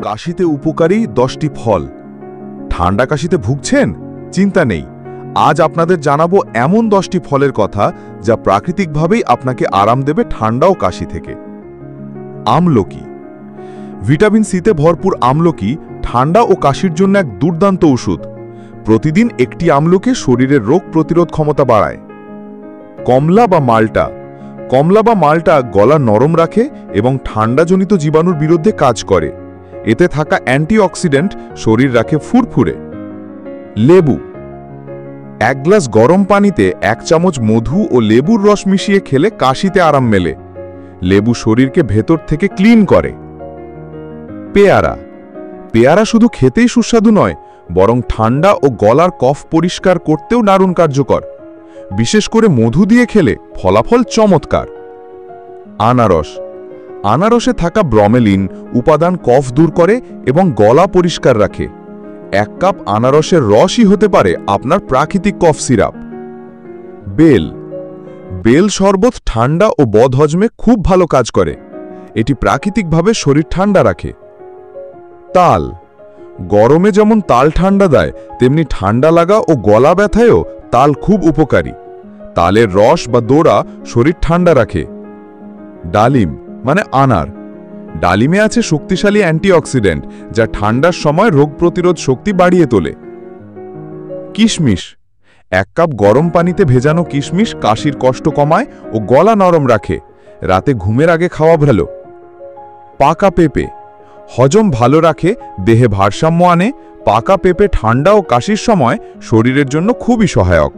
কাশিতে উপকারী 10টি ফল। ঠান্ডা কাশিতে ভুগছেন? চিন্তা নেই, আজ আপনাদের জানাবো এমন 10টি ফলের কথা যা প্রাকৃতিকভাবেই আপনাকে আরাম দেবে ঠান্ডা ও কাশি থেকে। আমলকি। ভিটামিন সিতে ভরপুর আমলকি ঠান্ডা ও কাশির জন্য এক দুর্দান্ত ওষুধ। প্রতিদিন একটি আমলকি শরীরের রোগ প্রতিরোধ ক্ষমতা বাড়ায়। কমলা বা মাল্টা। কমলা বা মাল্টা গলা নরম রাখে এবং ঠান্ডাজনিত জীবাণুর বিরুদ্ধে কাজ করে। এতে থাকা অ্যান্টিঅক্সিডেন্ট শরীর রাখে ফুরফুরে। লেবু। 1 গ্লাস গরম পানিতে 1 চামচ মধু ও লেবুর রস মিশিয়ে খেলে কাশিতে আরাম মেলে। লেবু শরীরকে ভেতর থেকে ক্লিন করে। পেয়ারা। পেয়ারা শুধু খেতেই সুস্বাদু নয়, বরং ঠান্ডা ও গলার কফ পরিষ্কার করতেও দারুণ কার্যকর। বিশেষ করে মধু দিয়ে খেলে ফলাফল চমৎকার। আনারস। আনারসে থাকা ব্রমেলিন উপাদান কফ দূর করে এবং গলা পরিষ্কার রাখে। 1 কাপ আনারসের রসই হতে পারে আপনার প্রাকৃতিক কফ সিরাপ। বেল। বেল শরবত ঠান্ডা ও বদহজমে খুব ভালো কাজ করে। এটি প্রাকৃতিকভাবে শরীর ঠান্ডা রাখে। তাল। গরমে যেমন তাল ঠান্ডা দেয়, তেমনি ঠান্ডা লাগা ও গলা ব্যথায়ও তাল খুব উপকারী। তালের রস বা দোড়া শরীর ঠান্ডা রাখে। ডালিম মানে আনার। ডালিমে আছে শক্তিশালী অ্যান্টিঅক্সিডেন্ট যা ঠান্ডার সময় রোগ প্রতিরোধ শক্তি বাড়িয়ে তোলে। কিশমিশ। 1 কাপ গরম পানিতে ভেজানো কিশমিশ কাশির কষ্ট কমায় ও গলা নরম রাখে। রাতে ঘুমের আগে খাওয়া ভালো। পাকা পেঁপে। হজম ভালো রাখে, দেহে ভারসাম্য আনে। পাকা পেঁপে ঠান্ডা ও কাশির সময় শরীরের জন্য খুবই সহায়ক।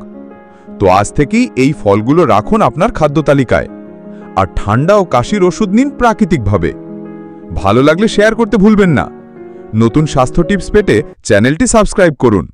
তো আজ থেকেই এই ফলগুলো রাখুন আপনার খাদ্য তালিকায়। আর ঠান্ডা ও কাশির ওষুধ নিন প্রাকৃতিকভাবে। ভালো লাগলে শেয়ার করতে ভুলবেন না। নতুন স্বাস্থ্য টিপস পেতে চ্যানেলটি সাবস্ক্রাইব করুন।